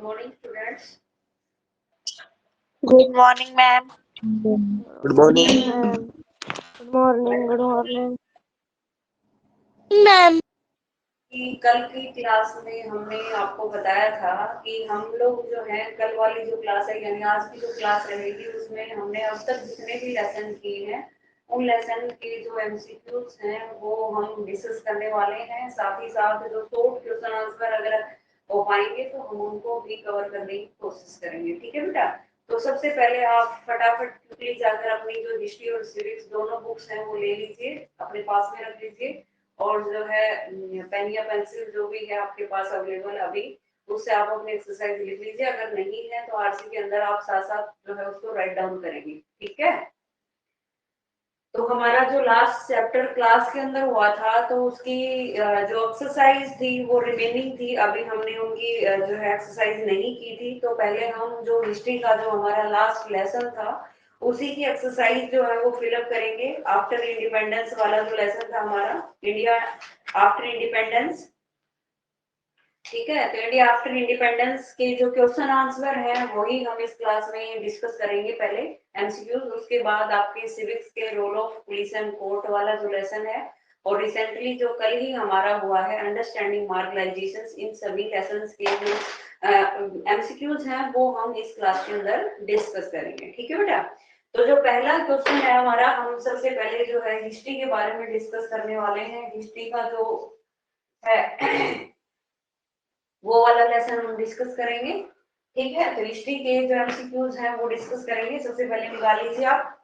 Good morning, students. Good morning, ma'am. Good morning. Ma'am. Good morning. Good morning. Ma'am. कि कल की class में हमने आपको बताया था कि हम लोग जो है कल वाली जो क्लास है यानी आज की जो क्लास रहेगी उसमें हमने अब तक जितने भी लेसन किए हैं उन लेसन के जो एमसीक्यूज हैं वो हम डिस्कस करने वाले हैं। साथ ही साथ जो शॉर्ट क्वेश्चन आंसर अगर हो पाएंगे तो हम उनको भी कवर करने की कोशिश करेंगे। ठीक है बेटा, तो सबसे पहले आप फटाफट क्विकली जाकर अपनी जो हिस्ट्री और सिविक्स दोनों बुक्स हैं वो ले लीजिए, अपने पास में रख लीजिए और जो है पेन या पेंसिल जो भी है आपके पास अवेलेबल अभी उससे आप अपनी एक्सरसाइज लिख लीजिए। अगर नहीं है तो आरसी के अंदर आप साथ साथ जो है उसको राइट डाउन करेंगे। ठीक है, तो हमारा जो लास्ट चैप्टर क्लास के अंदर हुआ था तो उसकी जो एक्सरसाइज थी वो रिमेनिंग थी। अभी हमने उनकी जो है एक्सरसाइज नहीं की थी, तो पहले हम जो हिस्ट्री का जो हमारा लास्ट लेसन था उसी की एक्सरसाइज जो है वो फिलअप करेंगे। आफ्टर इंडिपेंडेंस वाला जो लेसन था हमारा, इंडिया आफ्टर इंडिपेंडेंस। ठीक है, तो इंडिया आफ्टर इंडिपेंडेंस के जो क्वेश्चन आंसर है वही हम इस क्लास में डिस्कस करेंगे। पहले एमसीक्यूज, उसके बाद आपके सिविक्स के role of police and court वाला जो लेसन है और रिसेंटली जो कल ही हमारा हुआ है अंडरस्टैंडिंग मार्गलाइजेशंस, इन सभी लेसन्स के जो एमसीक्यूज हैं वो हम इस क्लास के अंदर डिस्कस करेंगे। ठीक है बेटा, तो जो पहला क्वेश्चन है हमारा, हम सबसे पहले जो है हिस्ट्री के बारे में डिस्कस करने वाले हैं। हिस्ट्री का जो है वो वाला लेसन हम डिस्कस करेंगे। ठीक है, तो हिस्ट्री के जो एमसीक्यूज हैं वो डिस्कस करेंगे। सबसे पहले निकाल लीजिए आप।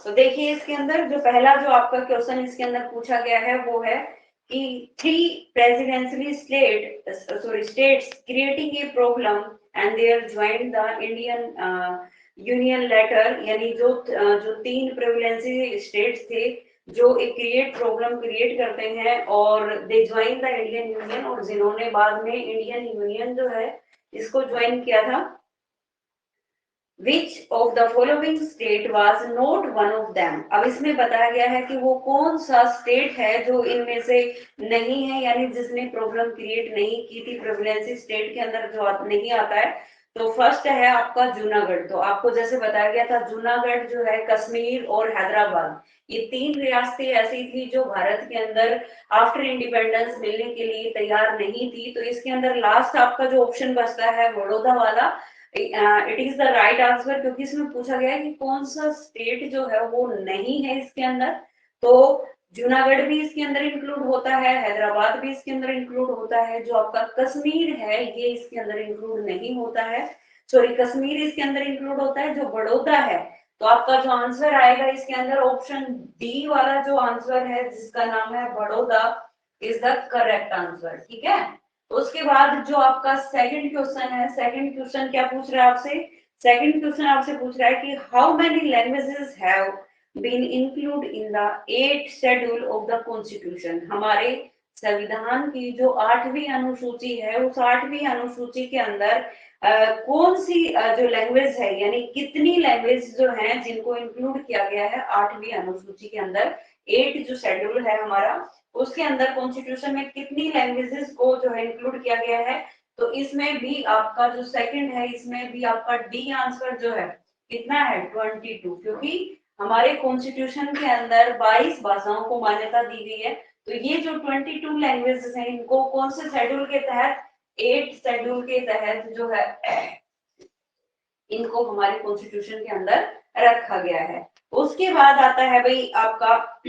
तो देखिए इसके अंदर जो पहला जो आपका क्वेश्चन इसके अंदर पूछा गया है वो है कि three presidential states creating a problem and they are joined the Indian union later, यानी जो तीन प्रेसिडेंशियल स्टेट्स थे जो एक प्रॉब्लम क्रिएट करते हैं और they join the Indian union, और जिन्होंने बाद में इंडियन यूनियन जो है इसको ज्वाइन किया था। Which of the following state was not one of them? अब इसमें बताया गया है कि वो कौन सा स्टेट है जो इनमें से नहीं है, यानी जिसने प्रॉब्लम क्रिएट नहीं की थी, प्रेवलेंसी स्टेट के अंदर जो नहीं आता है। तो फर्स्ट है आपका जूनागढ़। तो आपको जैसे बताया गया था जूनागढ़ जो है, कश्मीर और हैदराबाद, ये तीन रियासतें ऐसी थी जो भारत के अंदर आफ्टर इंडिपेंडेंस मिलने के लिए तैयार नहीं थी। तो इसके अंदर लास्ट आपका जो ऑप्शन बचता है बड़ौदा वाला, it is the right answer, क्योंकि इसमें पूछा गया है कि कौन सा स्टेट जो है वो नहीं है इसके अंदर। तो जूनागढ़ भी इसके अंदर इंक्लूड होता है, हैदराबाद भी इसके अंदर इंक्लूड होता है, जो आपका कश्मीर है ये इसके अंदर इंक्लूड नहीं होता है। सॉरी, कश्मीर इसके अंदर इंक्लूड होता है, जो बड़ौदा है। तो आपका जो आंसर आएगा इसके अंदर ऑप्शन डी वाला जो आंसर है जिसका नाम है Baroda is the correct answer. ठीक है, उसके बाद जो आपका सेकंड क्वेश्चन है, सेकंड क्वेश्चन क्या पूछ रहा है आपसे? सेकंड क्वेश्चन आपसे पूछ रहा है कि how many languages have been include in the 8th schedule of the constitution. हमारे संविधान की जो 8वीं अनुसूची है उस 8वीं अनुसूची के अंदर कौन सी जो लैंग्वेज है, यानी कितनी लैंग्वेज जो हैं जिनको इंक्लूड किया गया है 8वीं अनुसूची के अंदर। 8 जो शेड्यूल है हमारा उसके अंदर कॉन्स्टिट्यूशन में कितनी लैंग्वेजेस को जो है इंक्लूड किया गया है। तो इसमें भी आपका जो सेकंड है इसमें भी आपका डी आंसर जो है कितना है 22, क्योंकि हमारे कॉन्स्टिट्यूशन के अंदर 22 भाषाओं को मान्यता दी गई है। तो ये जो 22 लैंग्वेजेस हैं इनको कौन से शेड्यूल के तहत, 8 शेड्यूल के तहत जो है इनको हमारे कॉन्स्टिट्यूशन के अंदर रखा गया है। उसके बाद आता है भाई आपका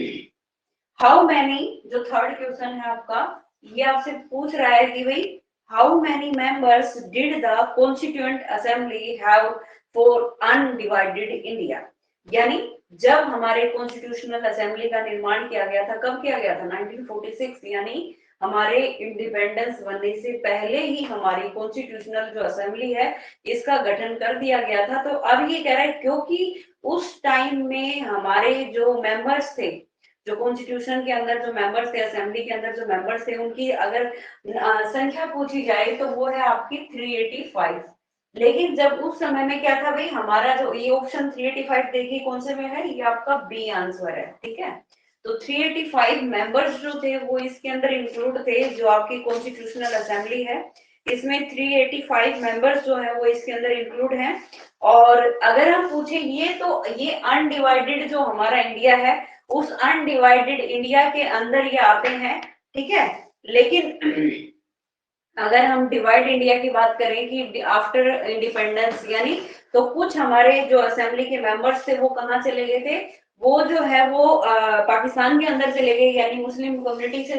हाउ मैनी, जो थर्ड क्वेश्चन है आपका, ये आपसे पूछ रहा है कि भाई how many members did the constituent assembly have for undivided India. यानी जब हमारे कॉन्स्टिट्यूशनल असेंबली का निर्माण किया गया था, कब किया गया था 1946, यानी हमारे इंडिपेंडेंस बनने से पहले ही हमारी कॉन्स्टिट्यूशनल जो असेंबली है इसका गठन कर दिया गया था। तो अब ये कह रहा है क्योंकि उस टाइम में हमारे जो मेंबर्स थे, जो कॉन्स्टिट्यूशन के अंदर जो मेंबर्स थे, असेंबली के अंदर जो मेंबर्स थे, उनकी अगर संख्या पूछी जाए तो वो है आपकी 385। लेकिन जब उस समय में क्या था भाई, हमारा जो ये ऑप्शन 385 देखिए कौन से में है, ये आपका बी आंसर है, ठीक है। तो 385 मेंबर्स जो थे वो इसके अंदर इंक्लूड थे, जो आपकी कॉन्स्टिट्यूशनल असेंबली है इसमें 385 मेंबर्स जो है वो इसके अंदर इंक्लूड हैं। और अगर हम पूछे ये, तो ये अनडिवाइडेड जो हमारा इंडिया है, उस अनडिवाइडेड इंडिया के अंदर ये आते हैं, ठीक है। लेकिन अगर हम डिवाइड इंडिया की बात करें कि आफ्टर इंडिपेंडेंस यानी, तो कुछ हमारे जो असेंबली के मेंबर्स थे वो कहाँ चले गए थे, वो जो है वो पाकिस्तान के अंदर चले गए, यानी मुस्लिम कम्युनिटी से।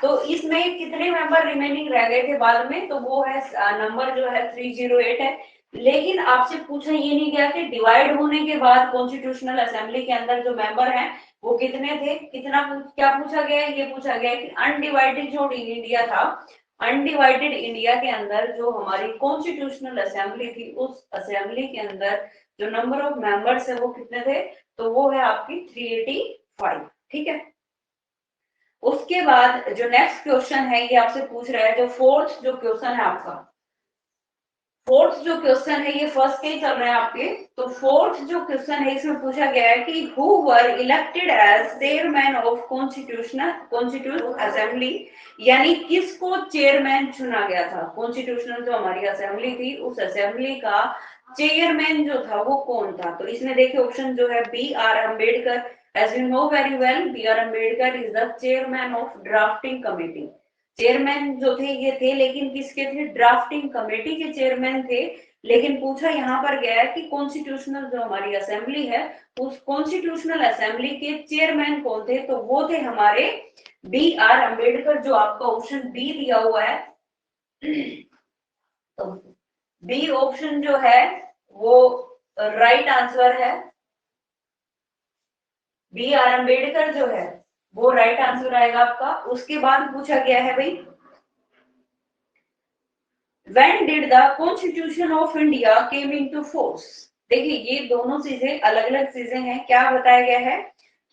तो इसमें कितने मेंबर रिमेनिंग रह गए थे बाद में, तो वो है नंबर जो है 308 है। लेकिन आपसे पूछा ये नहीं गया कि डिवाइड होने के बाद कॉन्स्टिट्यूशनल असेंबली के अंदर जो मेंबर हैं वो कितने थे, क्या पूछा गया है, ये पूछा गया है कि अनडिवाइडेड जो इंडिया था, अनडिवाइडेड इंडिया के अंदर जो हमारी कॉन्स्टिट्यूशनल असेंबली थी, उस असेंबली के अंदर जो नंबर ऑफ मेंबर्स है वो कितने थे, तो वो है आपकी 385, ठीक है। उसके बाद जो नेक्स्ट क्वेश्चन है ये आपसे पूछ रहा है, जो फोर्थ जो क्वेश्चन है आपका, फोर्थ जो क्वेश्चन है ये फर्स्ट के ही चल रहे हैं आपके। तो फोर्थ जो क्वेश्चन है इसमें पूछा गया है कि who were elected as chairman of constitutional assembly, यानी किसको चेयरमैन चुना गया था, कॉन्स्टिट्यूशनल जो हमारी असेंबली थी उस असेंबली का चेयरमैन जो था वो कौन था। तो इसमें देखिए ऑप्शन जो है B R Ambedkar, as you know very well B R Ambedkar is the chairman of drafting committee. Chairman जो थे ये थे, लेकिन किसके थे, ड्राफ्टिंग कमेटी के चेयरमैन थे। लेकिन पूछा यहाँ पर गया है कि कॉन्स्टिट्यूशनल जो हमारी असेंबली है, उस कॉन्स्टिट्यूशनल असेंबली के चेयरमैन कौन थे, तो वो थे हमारे बी आर अम्बेडकर, जो आपका ऑप्शन बी दिया हुआ है। तो बी ऑप्शन जो है वो राइट आंसर है, बी आर अम्बेडकर जो है वो राइट आंसर आएगा आपका। उसके बाद पूछा गया है भाई, When did the Constitution of India came into force? देखिए ये दोनों चीजें अलग अलग चीजें हैं। क्या बताया गया है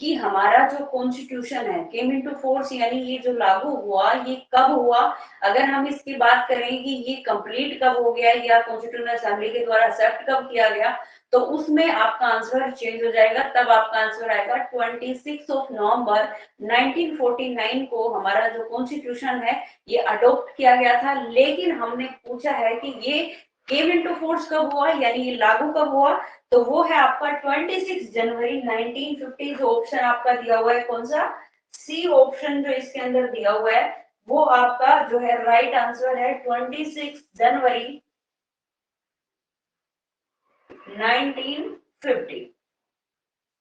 कि हमारा जो कॉन्स्टिट्यूशन है केम इनटू फोर्स, यानी ये जो लागू हुआ ये कब हुआ। अगर हम इसकी बात करें कि ये कंप्लीट कब हो गया या कॉन्स्टिट्यूशनल असेंबली के द्वारा एक्सेप्ट कब किया गया, तो उसमें आपका आंसर चेंज हो जाएगा। तब आपका आंसर आएगा 26 ऑफ नवंबर 1949 को हमारा जो कॉन्स्टिट्यूशन है ये अडॉप्ट किया गया था। लेकिन हमने पूछा है कि ये केम इनटू फोर्स कब हुआ, यानी ये लागू कब हुआ, तो वो है आपका 26 जनवरी 1950। जो ऑप्शन आपका दिया हुआ है कौन सा, सी ऑप्शन जो इसके अंदर दिया हुआ है वो आपका जो है राइट आंसर है 26 जनवरी 1950।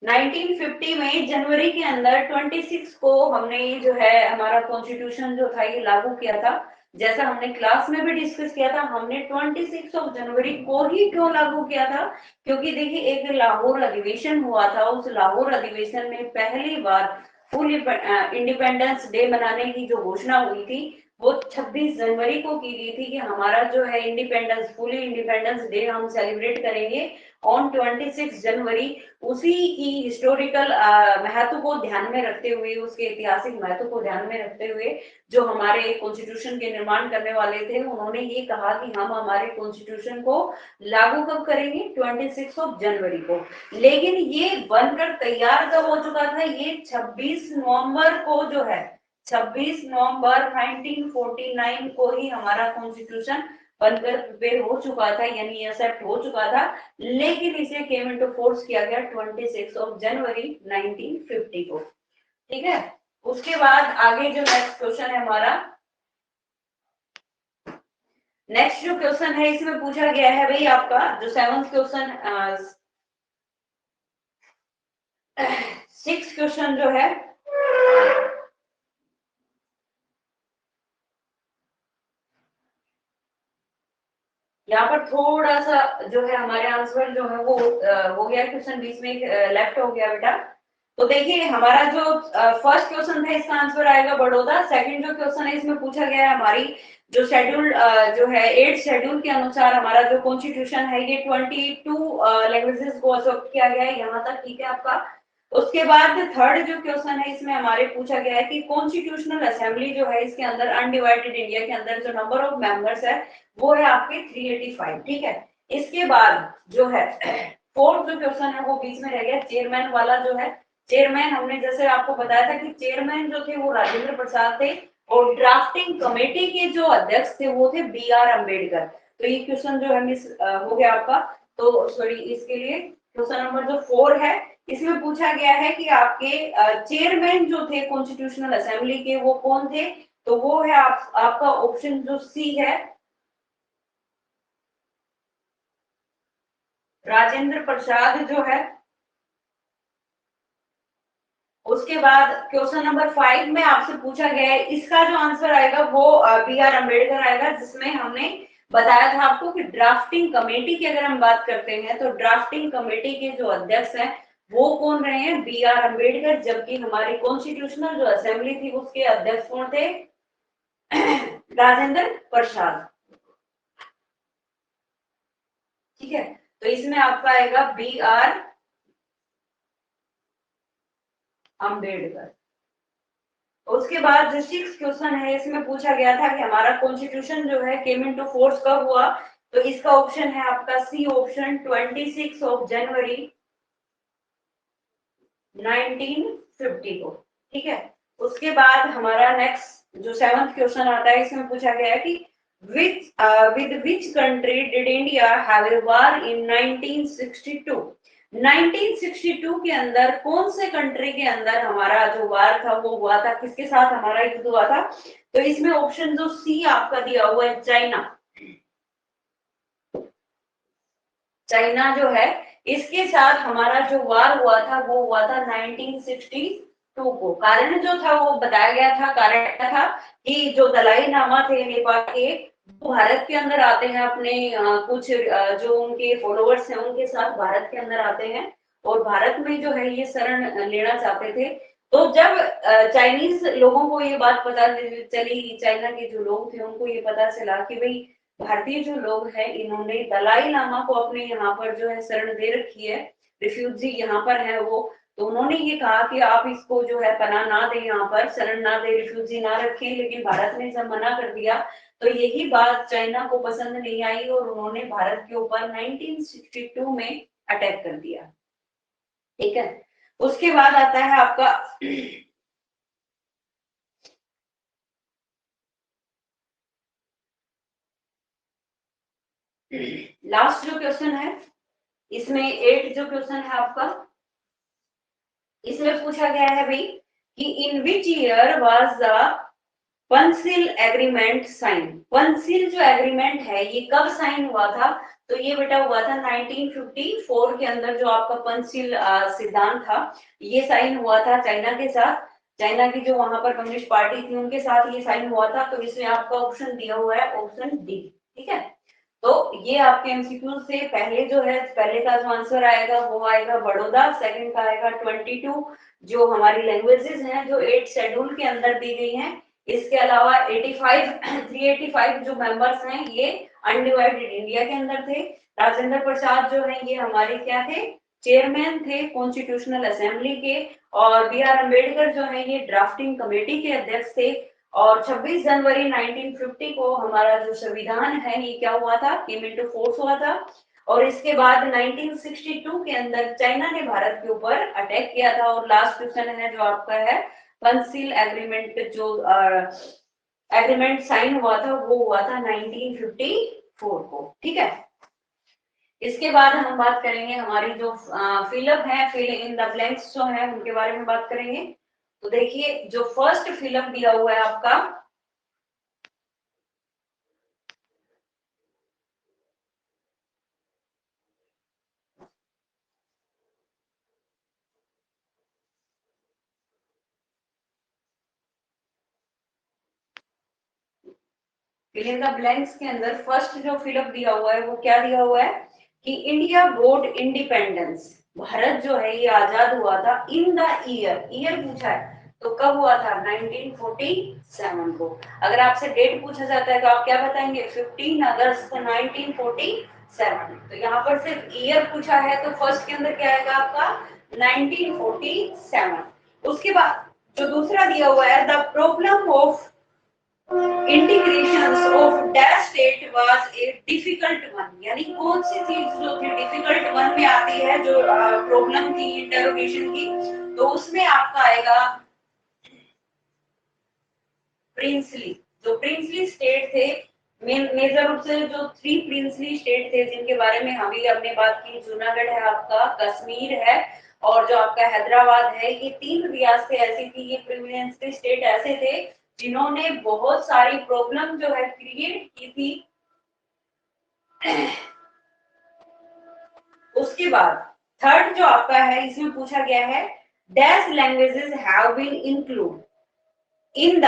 1950 में जनवरी के अंदर 26 को हमने जो है हमारा कॉन्स्टिट्यूशन जो था ये लागू किया था। जैसा हमने क्लास में भी डिस्कस किया था, हमने 26 ऑफ जनवरी को ही क्यों लागू किया था, क्योंकि देखिए एक लाहौर अधिवेशन हुआ था, उस लाहौर अधिवेशन में पहली बार फुल इंडिपेंडेंस डे मनाने की जो घोषणा हुई थी वो 26 जनवरी को की गई थी कि हमारा जो है इंडिपेंडेंस, फुली इंडिपेंडेंस डे हम सेलिब्रेट करेंगे ऑन 26 जनवरी। उसी की हिस्टोरिकल महत्व को ध्यान में रखते हुए, उसके ऐतिहासिक महत्व को ध्यान में रखते हुए जो हमारे कॉन्स्टिट्यूशन के निर्माण करने वाले थे उन्होंने ये कहा कि हम हमारे कॉन्स्टिट्यूशन को लागू कब करेंगे, 26 ऑफ जनवरी को। लेकिन ये बनकर तैयार कब हो चुका था, ये 26 नवंबर को जो है 26 नवंबर 1949 को ही हमारा कॉन्स्टिट्यूशन बनकर प्रिपेयर हो चुका था, यानी एक्सेप्ट हो चुका था। लेकिन इसे केम इनटू फोर्स किया गया 26 ऑफ जनवरी 1950 को, ठीक है। उसके बाद आगे जो नेक्स्ट क्वेश्चन है हमारा, नेक्स्ट जो क्वेश्चन है इसमें पूछा गया है भाई आपका जो सेवंथ क्वेश्चन, सिक्स क्वेश्चन जो है, यहाँ पर थोड़ा सा जो है हमारे आंसर जो है वो हो गया, क्वेश्चन बीच में लेफ्ट हो गया बेटा। तो देखिए हमारा जो फर्स्ट क्वेश्चन था इसका आंसर आएगा बड़ौदा। सेकंड जो क्वेश्चन है इसमें पूछा गया है हमारी जो शेड्यूल जो है 8 शेड्यूल के अनुसार हमारा जो कॉन्स्टिट्यूशन है ये 22 लैंग्वेजेस को अडॉप्ट किया गया है, यहाँ तक ठीक है आपका। उसके बाद थर्ड जो क्वेश्चन है इसमें हमारे पूछा गया है कि कॉन्स्टिट्यूशनल असेंबली जो है इसके अंदर अनडिवाइडेड इंडिया के अंदर जो नंबर ऑफ मेंबर्स है वो है आपके 385, ठीक है। इसके बाद जो है फोर्थ जो क्वेश्चन है वो बीच में रह गया, चेयरमैन वाला जो है। चेयरमैन हमने जैसे आपको बताया था कि चेयरमैन जो थे वो राजेंद्र प्रसाद थे और ड्राफ्टिंग कमेटी के जो अध्यक्ष थे वो थे B.R. अम्बेडकर। तो ये क्वेश्चन जो है मिस हो गया आपका। तो सॉरी, इसके लिए क्वेश्चन नंबर जो 4 है इसमें पूछा गया है कि आपके चेयरमैन जो थे कॉन्स्टिट्यूशनल असेंबली के वो कौन थे। तो वो है आपका ऑप्शन जो सी है, राजेंद्र प्रसाद जो है। उसके बाद क्वेश्चन नंबर 5 में आपसे पूछा गया है, इसका जो आंसर आएगा वो B.R. अम्बेडकर आएगा, जिसमें हमने बताया था आपको कि ड्राफ्टिंग कमेटी की अगर हम बात करते हैं तो ड्राफ्टिंग कमेटी के जो अध्यक्ष हैं वो कौन रहे हैं, B.R. अम्बेडकर। जबकि हमारी कॉन्स्टिट्यूशनल जो असेंबली थी उसके अध्यक्ष कौन थे, राजेंद्र प्रसाद। ठीक है, तो इसमें आपका आएगा B.R. अम्बेडकर। उसके बाद जो 6 क्वेश्चन है इसमें पूछा गया था कि हमारा कॉन्स्टिट्यूशन जो है केम इनटू फोर्स कब हुआ। तो इसका ऑप्शन है आपका सी ऑप्शन, 26 जनवरी 1950 को। ठीक है, उसके बाद हमारा नेक्स्ट जो 7th क्वेश्चन आता है इसमें पूछा गया है कि with which country did India have a war in 1962। 1962 के अंदर कौन से कंट्री के अंदर हमारा जो वार था वो हुआ था, किसके साथ हमारा युद्ध हुआ था। तो इसमें ऑप्शन जो सी आपका दिया हुआ है, चाइना। चाइना जो है इसके साथ हमारा जो वार हुआ था वो हुआ था 1962 को। कारण जो था वो बताया गया था, कारण क्या था कि जो दलाई लामा थे नेपाल के, वो भारत के अंदर आते हैं अपने कुछ जो उनके फॉलोअर्स हैं उनके साथ भारत के अंदर आते हैं और भारत में जो है ये शरण लेना चाहते थे। तो जब चाइनीज लोगों को ये बात पता चली, चाइना के जो लोग थे उनको ये पता चला कि भाई भारतीय जो लोग हैं इन्होंने दलाई लामा को अपने यहाँ पर जो है शरण दे रखी है, रिफ्यूजी यहाँ पर है वो, तो उन्होंने ये कहा कि आप इसको जो है पनाह ना दें, यहाँ पर शरण ना दे, रिफ्यूजी ना रखें। लेकिन भारत ने जब मना कर दिया तो यही बात चाइना को पसंद नहीं आई और उन्होंने भारत के ऊपर 1962 में अटैक कर दिया। ठीक है, उसके बाद आता है आपका लास्ट जो क्वेश्चन है इसमें 8 जो क्वेश्चन है आपका, इसमें पूछा गया है भाई कि in which year was the Panchsheel agreement sign. Panchsheel जो एग्रीमेंट है ये कब साइन हुआ था। तो ये बेटा हुआ था 1954 के अंदर, जो आपका पंसिल सिद्धांत था ये साइन हुआ था चाइना के साथ। चाइना की जो वहां पर कम्युनिस्ट पार्टी थी उनके साथ ये साइन हुआ था। तो इसमें आपका ऑप्शन दिया हुआ है ऑप्शन डी। ठीक है, तो ये आपके एमसीक्यू से पहले जो है, पहले का जो आंसर आएगा वो आएगा बड़ौदा, सेकंड का आएगा 22 जो हमारी लैंग्वेजेस हैं जो 8 शेड्यूल के अंदर दी गई हैं। इसके अलावा 385 जो मेंबर्स हैं ये अनडिवाइडेड इंडिया के अंदर थे। राजेंद्र प्रसाद जो है ये हमारे क्या थे, चेयरमैन थे कॉन्स्टिट्यूशनल असेंबली के। और B.R. अम्बेडकर जो है ये ड्राफ्टिंग कमेटी के अध्यक्ष थे। और 26 जनवरी 1950 को हमारा जो संविधान है ये क्या हुआ था, केम इनटू फोर्स हुआ था। और इसके बाद 1962 के अंदर चाइना ने भारत के ऊपर अटैक किया था। और लास्ट क्वेश्चन है जो आपका है, पंसिल एग्रीमेंट जो एग्रीमेंट साइन हुआ था वो हुआ था 1954 को। ठीक है, इसके बाद हम बात करेंगे हमारी जो फिलअप है, फिल इन द ब्लैंक्स जो है उनके बारे में बात करेंगे। तो देखिए जो फर्स्ट फिलअप दिया हुआ है आपका, फिल इन द ब्लैंक्स के अंदर फर्स्ट जो फिलअप दिया हुआ है वो क्या दिया हुआ है कि इंडिया गोट इंडिपेंडेंस, भारत जो है ये आजाद हुआ था इन द ईयर पूछा है तो कब हुआ था 1947 को। अगर आपसे डेट पूछा जाता है तो आप क्या बताएंगे 15 अगस्त 1947। तो यहाँ पर सिर्फ ईयर पूछा है तो फर्स्ट के अंदर क्या आएगा आपका 1947। उसके बाद जो दूसरा दिया हुआ है the problem of integration of dash state was a difficult one, यानी कौन सी चीज जो थी डिफिकल्ट वन में आती है, जो प्रॉब्लम थी इंटरोगेशन की, तो उसमें आपका आएगा प्रिंसली। जो प्रिंसली स्टेट थे, मेजर रूप से जो 3 प्रिंसली स्टेट थे जिनके बारे में अभी हमने बात की, जूनागढ़ है आपका, कश्मीर है और जो आपका हैदराबाद है, ये 3 रियासतें ऐसी थी, ये प्रिविलेंस स्टेट ऐसे थे जिन्होंने बहुत सारी प्रॉब्लम जो है क्रिएट की थी। उसके बाद थर्ड जो आपका है, इसमें पूछा गया है dash languages have been include in the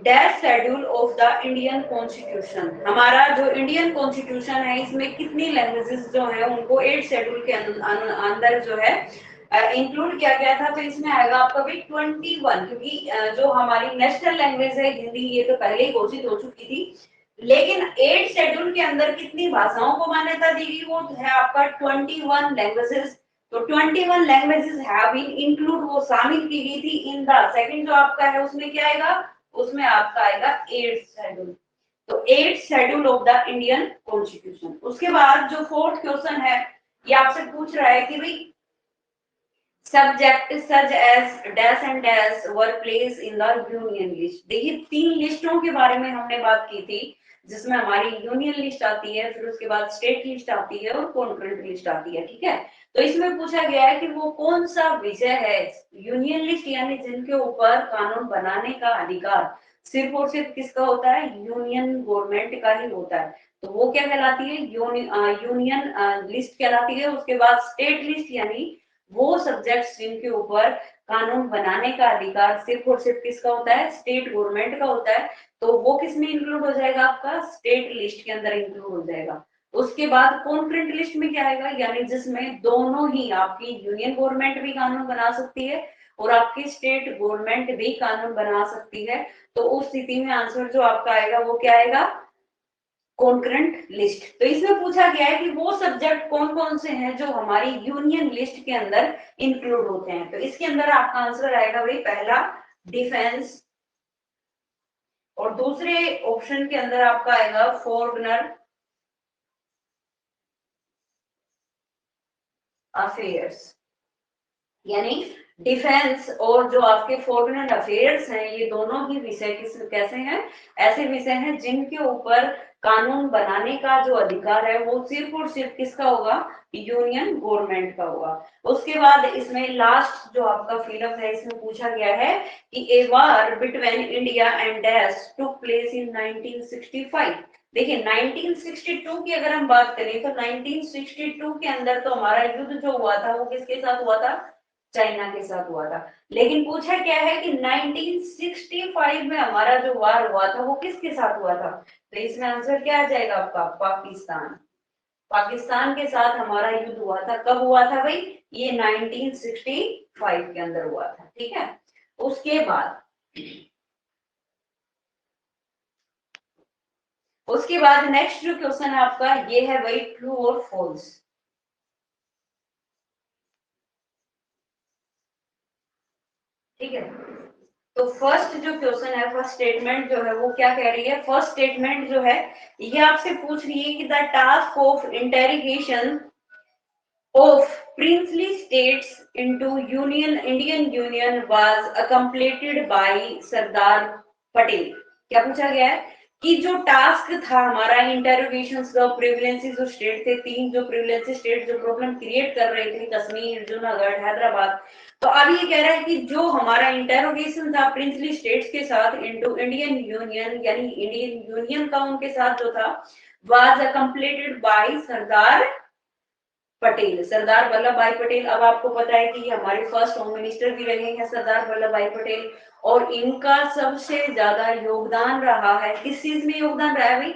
dash schedule of the Indian constitution. हमारा जो इंडियन कॉन्स्टिट्यूशन है इसमें कितनी लैंग्वेजेस जो है उनको 8 शेड्यूल के अंदर जो है इंक्लूड किया गया था। तो इसमें आएगा आपका भी 21, क्योंकि जो हमारी नेशनल लैंग्वेज है हिंदी, ये तो पहले ही घोषित हो चुकी थी, लेकिन 8 शेड्यूल के अंदर कितनी भाषाओं को मान्यता दी गई, वो है आपका 21 लैंग्वेजेस। तो 21 लैंग्वेजेस हैव बीन इंक्लूड, वो शामिल की गई थी इन द सेकंड जो आपका है उसमें क्या आएगा, उसमें आपका आएगा 8th शेड्यूल। तो 8th schedule of the Indian constitution. उसके बाद जो फोर्थ क्वेश्चन है, ये आपसे पूछ रहा है कि भाई subject such as dash and dash were place in the union list. देखिए 3 लिस्टों के बारे में हमने बात की थी, जिसमें हमारी यूनियन लिस्ट आती है, फिर उसके बाद स्टेट लिस्ट आती है और कॉन्करेंट लिस्ट आती है, ठीक है। तो इसमें पूछा गया है कि वो कौन सा विषय है, यूनियन लिस्ट यानी जिनके ऊपर कानून बनाने का अधिकार सिर्फ और सिर्फ किसका होता है, यूनियन गवर्नमेंट का ही होता है। तो वो क्या कहलाती है, यूनियन लिस्ट कहलाती है। उसके बाद स्टेट लिस्ट यानी वो सब्जेक्ट्स जिनके ऊपर कानून बनाने का अधिकार सिर्फ और सिर्फ किसका होता है, स्टेट गवर्नमेंट का होता है, तो वो किस में इंक्लूड हो जाएगा, आपका स्टेट लिस्ट के अंदर इंक्लूड हो जाएगा। उसके बाद कॉन्करेंट लिस्ट में क्या आएगा, यानी जिसमें दोनों ही, आपकी यूनियन गवर्नमेंट भी कानून बना सकती है और आपकी स्टेट गवर्नमेंट भी कानून बना सकती है। तो उस स्थिति में आंसर जो आपका आएगा वो क्या आएगा, कॉन्करेंट लिस्ट। तो इसमें पूछा गया है कि वो सब्जेक्ट कौन कौन से हैं जो हमारी यूनियन लिस्ट के अंदर इंक्लूड होते हैं। तो इसके अंदर आपका आंसर आएगा भाई पहला डिफेंस, और दूसरे ऑप्शन के अंदर आपका आएगा फॉरेनर अफेयर्स। यानी डिफेंस और जो आपके फॉरेन अफेयर्स हैं, ये दोनों ही विषय कैसे हैं, ऐसे विषय हैं जिनके ऊपर कानून बनाने का जो अधिकार है वो सिर्फ और सिर्फ किसका होगा, यूनियन गवर्नमेंट का होगा। उसके बाद इसमें लास्ट जो आपका फिलअप है, इसमें पूछा गया है कि a war between India and dash took place in 1965। देखिए 1962 की अगर हम बात करें तो 1962 के अंदर तो हमारा युद्ध जो हुआ था वो किसके साथ हुआ था, चाइना के साथ हुआ था। लेकिन पूछा क्या है कि 1965 में हमारा जो वार हुआ था वो किसके साथ हुआ था, तो इसमें आंसर क्या आ जाएगा आपका, पाकिस्तान। पाकिस्तान के साथ हमारा युद्ध हुआ था। कब हुआ था भाई, ये 1965 के अंदर हुआ था, ठीक है। उसके बाद नेक्स्ट जो क्वेश्चन है आपका, ये है भाई ट्रू और फॉल्स। ठीक है, तो फर्स्ट जो क्वेश्चन है, फर्स्ट स्टेटमेंट जो है वो क्या कह रही है, फर्स्ट स्टेटमेंट जो है ये आपसे पूछ रही है कि the task of integration of princely states into union Indian union was completed by Sardar Patel. क्या पूछा गया है कि जो टास्क था हमारा इंटेरोगेशन ऑफ प्रिविलेंसेस जो स्टेट थे, 3 जो प्रिविलेंसेस स्टेट जो प्रॉब्लम क्रिएट कर रहे थे, कश्मीर, जूनागढ़, हैदराबाद, तो अब ये कह रहा है कि जो हमारा इंटेरोगेशन था प्रिंसली स्टेट्स के साथ इनटू इंडियन यूनियन, यानी इंडियन यूनियन का उनके साथ जो था, was completed by Sardar Patel, Sardar Vallabh भाई पटेल। अब आपको पता है कि हमारे फर्स्ट होम मिनिस्टर भी रहे हैं सरदार वल्लभ भाई पटेल, और इनका सबसे ज्यादा योगदान रहा है, किस चीज में योगदान रहा है भाई,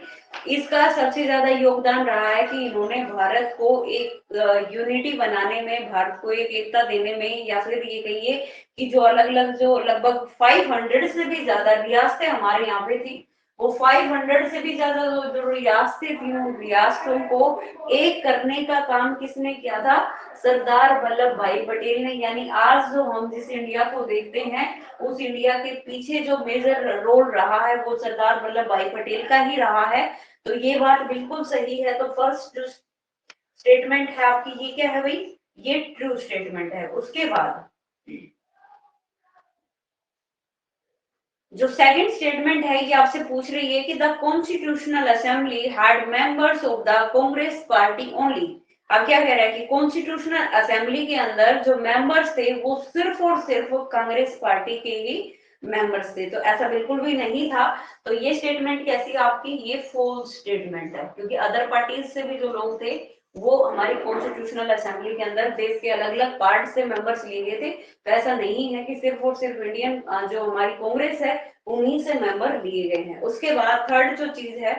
इसका सबसे ज्यादा योगदान रहा है कि इन्होंने भारत को एक यूनिटी बनाने में, भारत को एक एकता देने में, या फिर ये कहिए कि जो अलग अलग जो लगभग 500 से भी ज्यादा रियासतें हमारे यहाँ पे थी, वो 500 से भी ज्यादा जो रियासतों को एक करने का काम किसने किया था? सरदार वल्लभ भाई पटेल ने। यानी आज जो हम जिस इंडिया को देखते हैं, उस इंडिया के पीछे जो मेजर रोल रहा है वो सरदार वल्लभ भाई पटेल का ही रहा है। तो ये बात बिल्कुल सही है। तो फर्स्ट जो स्टेटमेंट है आपकी, ये क्या है भाई? ये ट्रू स्टेटमेंट है। उसके बाद जो सेकंड स्टेटमेंट है, ये आपसे पूछ रही है कि the constitutional assembly had members of the Congress party only. अब क्या कह रहा है कि कॉन्स्टिट्यूशनल असेंबली के अंदर जो मेंबर्स थे वो सिर्फ और सिर्फ कांग्रेस पार्टी के ही मेंबर्स थे। तो ऐसा बिल्कुल भी नहीं था। तो ये स्टेटमेंट कैसी आपकी? ये फॉल्स स्टेटमेंट है, क्योंकि अदर पार्टीज से भी जो लोग थे वो हमारी कॉन्स्टिट्यूशनल असेंबली के अंदर देश के अलग अलग पार्ट से मेंबर्स लिए गए थे। तो ऐसा नहीं है कि सिर्फ और सिर्फ इंडियन जो हमारी कांग्रेस है उन्हीं से मेंबर लिए गए हैं। उसके बाद थर्ड जो चीज है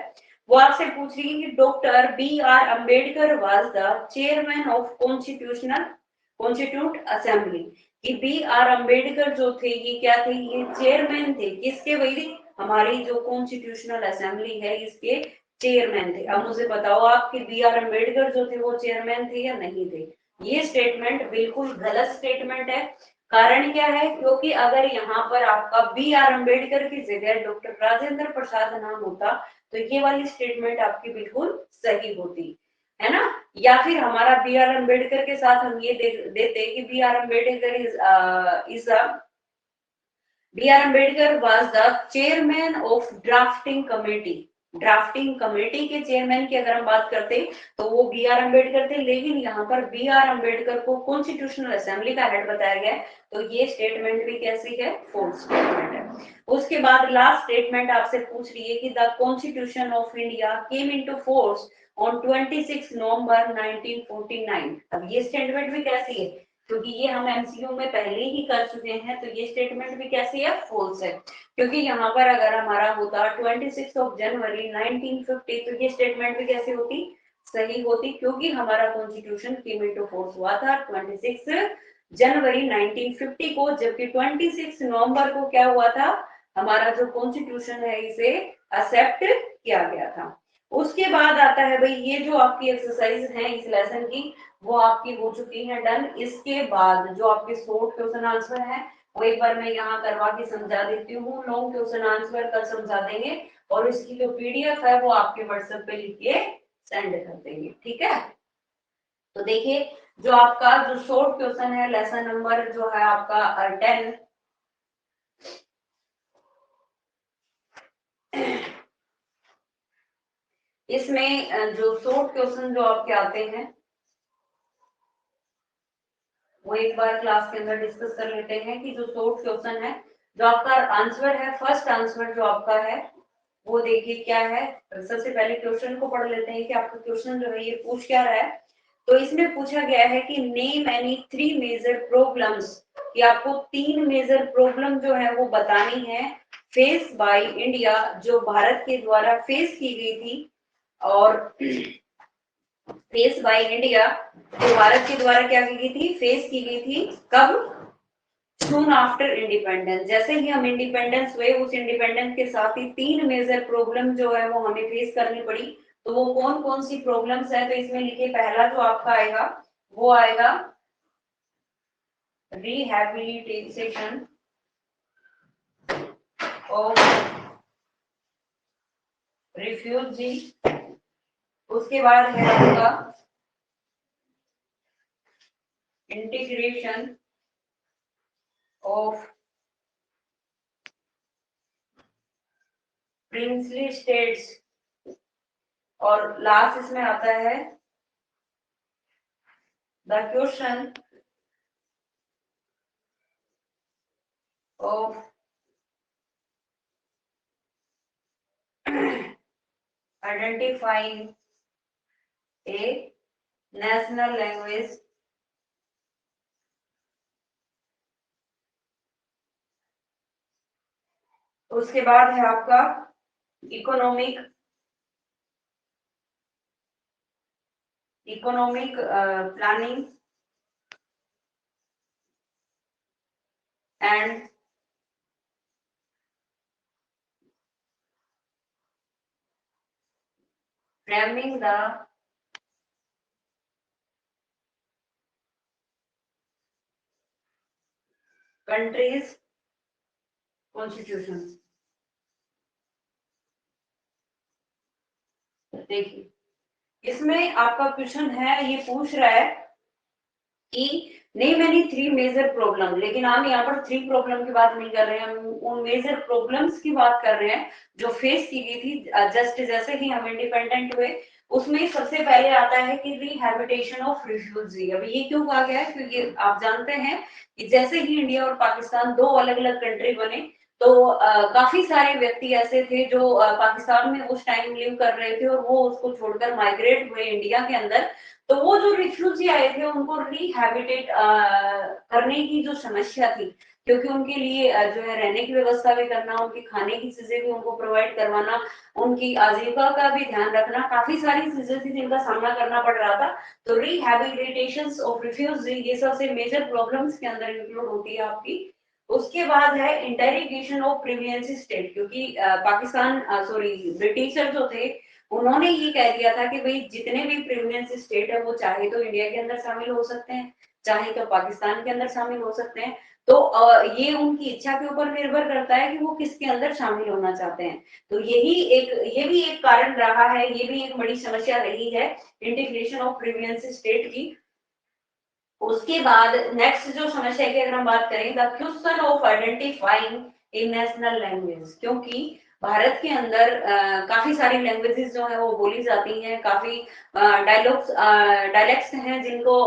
वो आपसे पूछ रही है कि doctor B R Ambedkar was the chairman of constitute assembly. कि बी आर अम्बेडकर जो थे ये क्या थे? ये चेयरमैन थे। किसके भाई? हमारी जो कॉन्स्टिट्यूशनल असेंबली है इसके चेयरमैन थे। अब मुझे बताओ आप कि बी आर अम्बेडकर जो थे वो चेयरमैन थे या नहीं थे? ये स्टेटमेंट बिल्कुल गलत स्टेटमेंट है। कारण क्या है? क्योंकि अगर यहाँ पर आपका बी आर अम्बेडकर की जगह डॉक्टर राजेंद्र प्रसाद नाम होता तो ये वाली स्टेटमेंट आपकी बिल्कुल सही होती है ना। या फिर हमारा बी आर अम्बेडकर के साथ हम ये देते कि B R Ambedkar is B R Ambedkar was the chairman of drafting committee. Drafting committee के चेयरमैन की अगर हम बात करते तो वो बी आर अम्बेडकर थे, लेकिन यहाँ पर बी आर अम्बेडकर को कॉन्स्टिट्यूशनल असेंबली का हेड बताया गया है। तो ये स्टेटमेंट भी कैसी है? फॉल्स स्टेटमेंट है। उसके बाद लास्ट स्टेटमेंट आपसे पूछ रही है कि the constitution of India came into force on 26 नवंबर 1949। अब ये स्टेटमेंट भी कैसी है? क्योंकि ये हम एमसीक्यू में पहले ही कर चुके हैं। तो ये स्टेटमेंट भी कैसी है? फॉल्स है। क्योंकि यहाँ पर अगर हमारा होता 26 जनवरी 1950 तो ये स्टेटमेंट भी कैसी होती? सही होती, क्योंकि हमारा कॉन्स्टिट्यूशन केम इनटू फोर्स हुआ था 26 जनवरी 1950 को, जबकि 26 नवंबर को क्या हुआ था? हमारा जो कॉन्स्टिट्यूशन है इसे एक्सेप्ट किया गया था। उसके बाद आता है भाई ये जो आपकी एक्सरसाइज है इस लेसन की वो आपकी हो चुकी है डन। इसके बाद जो आपके शॉर्ट क्वेश्चन आंसर है वो एक बार मैं यहाँ करवा के समझा देती हूँ। लॉन्ग क्वेश्चन आंसर कल समझा देंगे और इसकी जो पीडीएफ है वो आपके व्हाट्सएप पे लिख के सेंड कर देंगे, ठीक है। तो देखिए जो आपका जो शॉर्ट क्वेश्चन है लेसन नंबर जो है आपका 10, इसमें जो शॉर्ट क्वेश्चन जो आपके आते हैं वो एक बार क्लास के अंदर डिस्कस कर लेते हैं कि जो शॉर्ट क्वेश्चन है जो आपका आंसर है, फर्स्ट आंसर जो आपका है वो देखिए क्या है। सबसे पहले क्वेश्चन को पढ़ लेते हैं कि आपका क्वेश्चन जो है ये पूछ क्या रहा है। तो इसमें पूछा गया है कि नेम एनी 3 मेजर प्रॉब्लम्स, कि आपको 3 मेजर प्रॉब्लम जो है वो बतानी है फेस बाय इंडिया, जो भारत के द्वारा फेस की गई थी। और फेस बाय इंडिया जो भारत के द्वारा क्या की गई थी? फेस की गई थी। कब? Soon after independence. जैसे ही हम इंडिपेंडेंस हुए उस इंडिपेंडेंस के साथ ही 3 मेजर प्रॉब्लम जो है वो हमें फेस करनी पड़ी। तो वो कौन कौन सी प्रॉब्लम्स है? तो इसमें लिखिए पहला जो आपका आएगा वो आएगा रिहैबिलिटेशन ऑफ रिफ्यूजी। उसके बाद है आपका इंटीग्रेशन ऑफ प्रिंसली स्टेट्स। और लास्ट इसमें आता है the question of identifying a national language उसके बाद है आपका economic planning and framing the country's constitution। देखिए इसमें आपका क्वेश्चन है, ये पूछ रहा है कि नहीं मैंने थ्री मेजर प्रॉब्लम, लेकिन हम यहाँ पर थ्री प्रॉब्लम की बात नहीं कर रहे हैं, हम उन मेजर प्रॉब्लम्स की बात कर रहे हैं जो फेस की गई थी जस्ट जैसे ही हम इंडिपेंडेंट हुए। उसमें सबसे पहले आता है कि रिहैबिटेशन ऑफ रिफ्यूजी। अभी ये क्यों कहा गया है, क्योंकि आप जानते हैं कि जैसे ही इंडिया और पाकिस्तान दो अलग अलग कंट्री बने तो काफी सारे व्यक्ति ऐसे थे जो पाकिस्तान में उस टाइम लिव कर रहे थे और वो उसको छोड़कर माइग्रेट हुए इंडिया के अंदर। तो वो जो रिफ्यूजी आए थे उनको रिहैबिटेट करने की जो समस्या थी, क्योंकि उनके लिए जो है रहने की व्यवस्था भी करना, उनकी खाने की चीजें भी उनको प्रोवाइड करवाना, उनकी आजीविका का भी ध्यान रखना, काफी सारी चीजें थी जिनका सामना करना पड़ रहा था। तो रिहैबिलिटेशन ऑफ रिफ्यूजी ये सबसे मेजर प्रॉब्लम्स के अंदर इंक्लूड होती है आपकी। उसके बाद है इंटेरिगेशन ऑफ प्रीवियंस स्टेट, क्योंकि पाकिस्तान सॉरी ब्रिटिशर जो थे उन्होंने ये कह दिया था कि भाई जितने भी प्रीवियंस स्टेट है वो चाहे तो इंडिया के अंदर शामिल हो सकते हैं, चाहे तो पाकिस्तान के अंदर शामिल हो सकते हैं। तो ये उनकी इच्छा के ऊपर निर्भर करता है कि वो किसके अंदर शामिल होना चाहते हैं। तो ये भी एक कारण रहा है, ये भी एक बड़ी समस्या रही है इंटीग्रेशन ऑफ प्रीवियंस स्टेट की। उसके बाद नेक्स्ट जो समस्या की अगर हम बात करें, the question of identifying A national language, क्योंकि भारत के अंदर काफी सारी लैंग्वेजेस जो है वो बोली जाती हैं, काफी डायलेक्ट्स हैं जिनको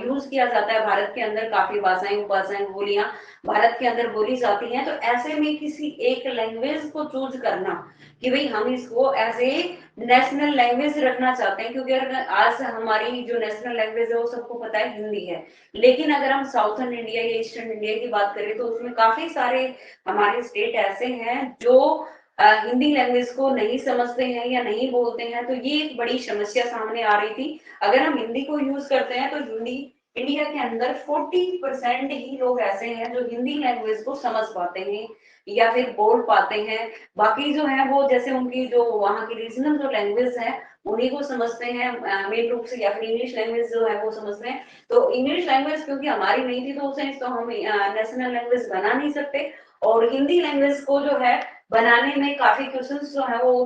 यूज किया जाता है भारत के अंदर, काफी भाषाएं उपभाषाएं बोलियां भारत के अंदर बोली जाती हैं। तो ऐसे में किसी एक लैंग्वेज को चूज करना कि भाई हम इसको एज ए नेशनल लैंग्वेज रखना चाहते हैं, क्योंकि अगर आज हमारी जो नेशनल लैंग्वेज है वो सबको पता है हिंदी है, लेकिन अगर हम साउथर्न इंडिया या ईस्टर्न इंडिया की बात करें तो उसमें काफी सारे हमारे स्टेट ऐसे हैं जो हिंदी लैंग्वेज को नहीं समझते हैं या नहीं बोलते हैं। तो ये एक बड़ी समस्या सामने आ रही थी। अगर हम हिंदी को यूज करते हैं तो हिंदी इंडिया के अंदर 40% ही लोग ऐसे हैं जो हिंदी लैंग्वेज को समझ पाते हैं या फिर बोल पाते हैं। बाकी जो है वो जैसे उनकी जो वहाँ की रीजनल जो लैंग्वेज है उन्हीं को समझते हैं मेन रूप से, या फिर इंग्लिश लैंग्वेज जो है वो समझते हैं। तो इंग्लिश लैंग्वेज क्योंकि हमारी नहीं थी तो उसे तो हम नेशनल लैंग्वेज बना नहीं सकते, और हिंदी लैंग्वेज को जो है बनाने में काफी क्वेश्चंस जो है वो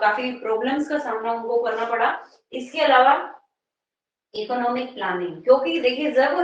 काफी प्रॉब्लम्स का सामना उनको करना पड़ा। इसके अलावा इकोनॉमिक प्लानिंग, क्योंकि देखिए जब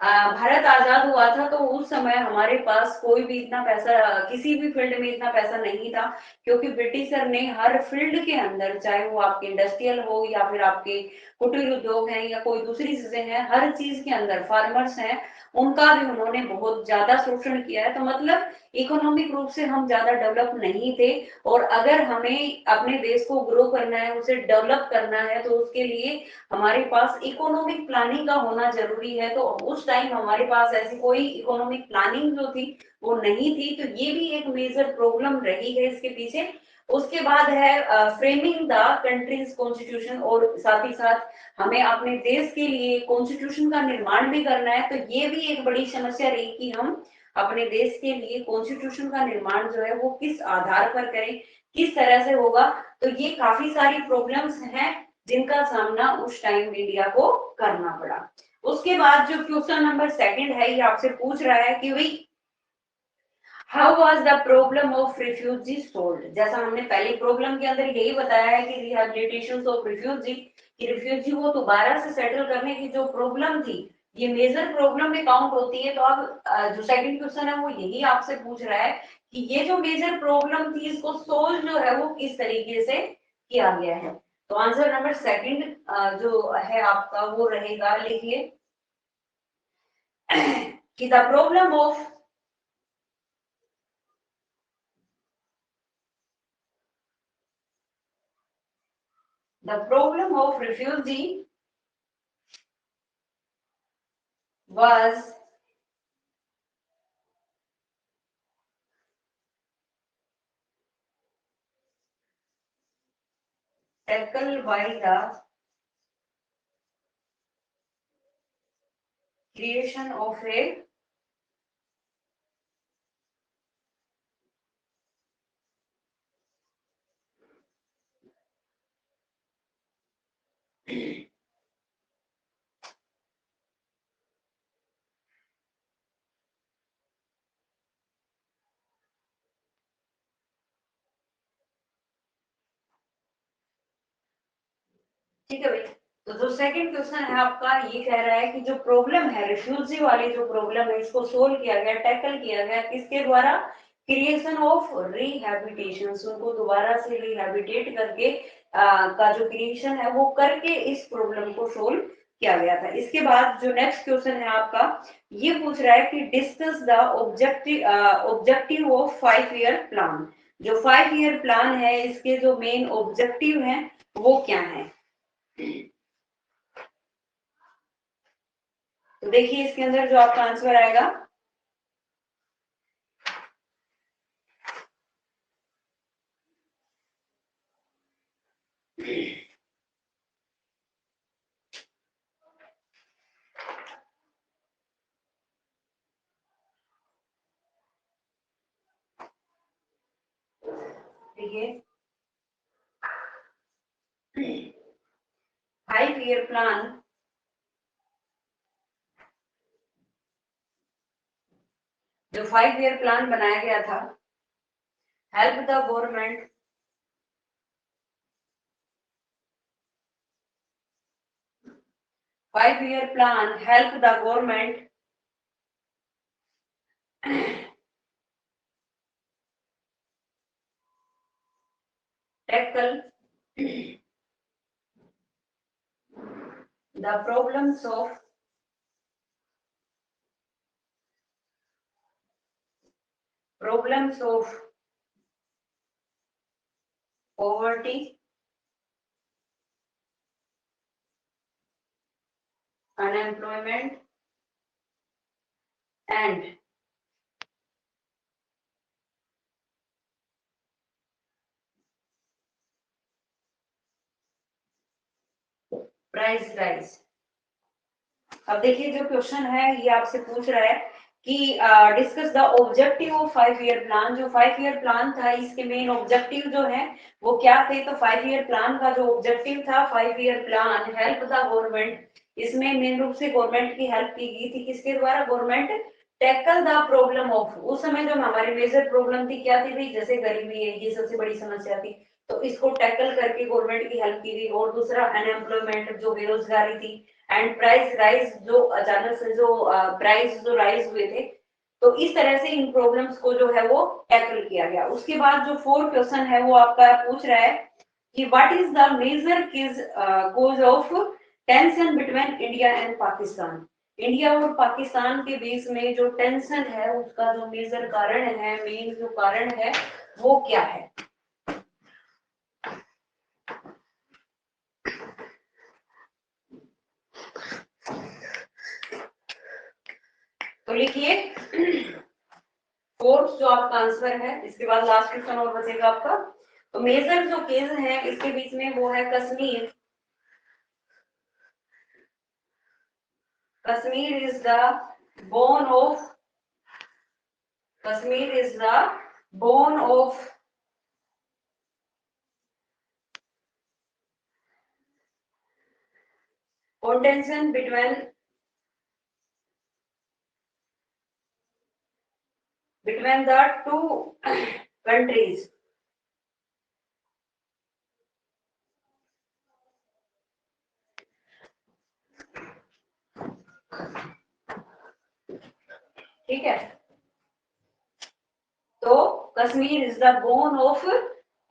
भारत आजाद हुआ था तो उस समय हमारे पास कोई भी इतना पैसा, किसी भी फील्ड में इतना पैसा नहीं था, क्योंकि ब्रिटिशर ने हर फील्ड के अंदर, चाहे वो आपके इंडस्ट्रियल हो या फिर आपके कुटीर उद्योग हैं या कोई दूसरी चीजें हैं, हर चीज के अंदर फार्मर्स हैं उनका भी उन्होंने बहुत ज्यादा शोषण किया है। तो मतलब इकोनॉमिक रूप से हम ज्यादा डेवलप नहीं थे, और अगर हमें अपने देश को ग्रो करना है, उसे डेवलप करना है, तो उसके लिए हमारे पास इकोनॉमिक प्लानिंग का होना जरूरी है। तो उस टाइम हमारे पास ऐसी कोई इकोनॉमिक प्लानिंग जो थी वो नहीं थी। तो ये भी एक मेजर प्रॉब्लम रही है इसके पीछे। उसके बाद है फ्रेमिंग द कंट्रीज कॉन्स्टिट्यूशन, और साथ ही साथ हमें अपने देश के लिए कॉन्स्टिट्यूशन का निर्माण भी करना है। तो ये भी एक बड़ी समस्या रही कि हम अपने देश के लिए कॉन्स्टिट्यूशन का निर्माण जो है वो किस आधार पर करें, किस तरह से होगा। तो ये काफी सारी प्रॉब्लम्स हैं जिनका सामना उस टाइम इंडिया को करना पड़ा। उसके बाद जो क्वेश्चन नंबर सेकंड है ये आपसे पूछ रहा है कि भाई how was the problem of refugee solved. जैसा हमने पहली प्रॉब्लम के अंदर यही बताया है कि रिहैबिलिटेशन ऑफ रिफ्यूजी, कि रिफ्यूजी को दोबारा से सेटल करने की जो प्रॉब्लम थी ये मेजर प्रॉब्लम में काउंट होती है। तो अब जो सेकंड क्वेश्चन है वो यही आपसे पूछ रहा है कि ये जो मेजर प्रॉब्लम थी इसको सोल्व जो है वो किस तरीके से किया गया है। तो आंसर नंबर सेकंड जो है आपका वो रहेगा, लिखिए कि the problem of refugee was tackled by the creation of a ठीक है भाई। तो जो सेकंड क्वेश्चन है आपका ये कह रहा है कि जो प्रॉब्लम है रिफ्यूजी वाली जो प्रॉब्लम है इसको सोल्व किया गया, टैकल किया गया किसके द्वारा? क्रिएशन ऑफ रिहैबिटेशन, उनको दोबारा से रिहैबिटेट करके का जो क्रिएशन है वो करके इस प्रॉब्लम को सोल्व किया गया था। इसके बाद जो नेक्स्ट क्वेश्चन है आपका ये पूछ रहा है कि discuss the objective of 5 year plan. जो 5 ईयर प्लान है इसके जो मेन ऑब्जेक्टिव हैं वो क्या है? तो देखिए इसके अंदर जो आपका आंसर आएगा देखिए 5 ईयर प्लान जो 5 ईयर प्लान बनाया गया था, help the government 5 year plan help the government tackle the problems of poverty, unemployment and price rise. अब देखिए जो क्वेश्चन है ये आपसे पूछ रहा है कि discuss the objective of 5 year plan. जो 5 ईयर प्लान था इसके मेन ऑब्जेक्टिव जो है वो क्या थे? तो 5 ईयर प्लान का जो ऑब्जेक्टिव था 5 year plan help the government, इसमें मेन रूप से गवर्नमेंट की हेल्प की गई थी। किसके द्वारा? Government tackle the problem of, उस समय जो हमारी मेजर प्रॉब्लम थी क्या थी भाई? जैसे गरीबी है ये सबसे बड़ी समस्या थी, तो इसको टैकल करके गवर्नमेंट की हेल्प की गई। और दूसरा अनएम्प्लॉयमेंट जो बेरोजगारी थी, एंड प्राइस राइज जो अचानक से जो प्राइस जो राइज हुए थे, तो इस तरह से इन प्रॉब्लम्स को जो है वो टैकल किया गया। उसके बाद जो फोर्थ क्वेश्चन है वो आपका पूछ रहा है कि what is the major cause of tension between India and Pakistan. India और पाकिस्तान के बीच में जो टेंशन है उसका जो मेजर कारण है, मेन जो कारण है वो क्या है? तो लिखिए फोर्थ जो आपका आंसर है। इसके बाद लास्ट क्वेश्चन और बचेगा आपका। तो मेजर जो केस है इसके बीच में वो है Kashmir. Kashmir is the bone of, Kashmir is the bone of contention between the two countries। ठीक है, तो Kashmir is the bone of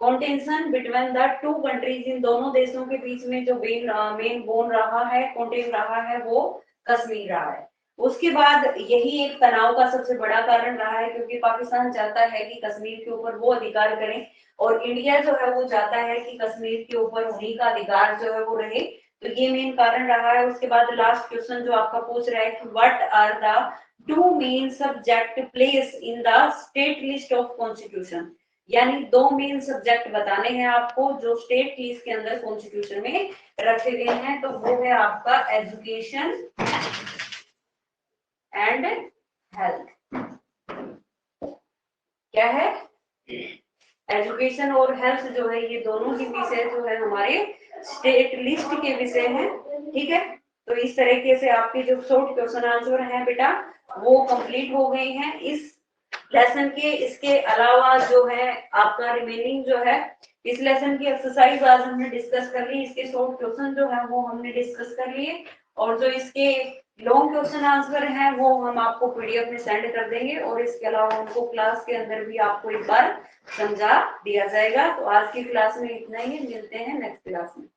contention between the two countries, इन दोनों देशों के बीच में जो मेन बोन रहा है, कॉन्टेन रहा है, वो कश्मीर रहा है। उसके बाद यही एक तनाव का सबसे बड़ा कारण रहा है, क्योंकि पाकिस्तान चाहता है कि कश्मीर के ऊपर वो अधिकार करें और इंडिया जो है वो चाहता है कि कश्मीर के ऊपर उन्हीं का अधिकार जो है वो रहे। तो ये मेन कारण रहा है। उसके बाद लास्ट क्वेश्चन जो आपका पूछ रहा है कि what are the two main subject place in the state list of constitution, यानी दो मेन सब्जेक्ट बताने हैं आपको जो स्टेट लिस्ट के अंदर कॉन्स्टिट्यूशन में रखे गए हैं। तो वो है आपका एजुकेशन एंड हेल्थ। क्या है? एजुकेशन और हेल्थ जो है ये दोनों ही विषय जो है हमारे स्टेट लिस्ट के विषय हैं। ठीक है, तो इस तरीके से आपके जो शॉर्ट क्वेश्चन आंसर हैं बेटा वो कंप्लीट हो गए हैं इस लेसन के। इसके अलावा जो है आपका रिमेनिंग जो है इस लेसन की एक्सरसाइज आज हमने डिस्कस कर ली, इसके शॉर्ट क्वेश्चन जो है वो हमने डिस्कस कर लिए, और जो इसके लॉन्ग क्वेश्चन आंसर हैं वो हम आपको पीडीएफ में सेंड कर देंगे, और इसके अलावा उनको क्लास के अंदर भी आपको एक बार समझा दिया जाएगा। तो आज की क्लास में इतना ही, मिलते हैं नेक्स्ट क्लास में।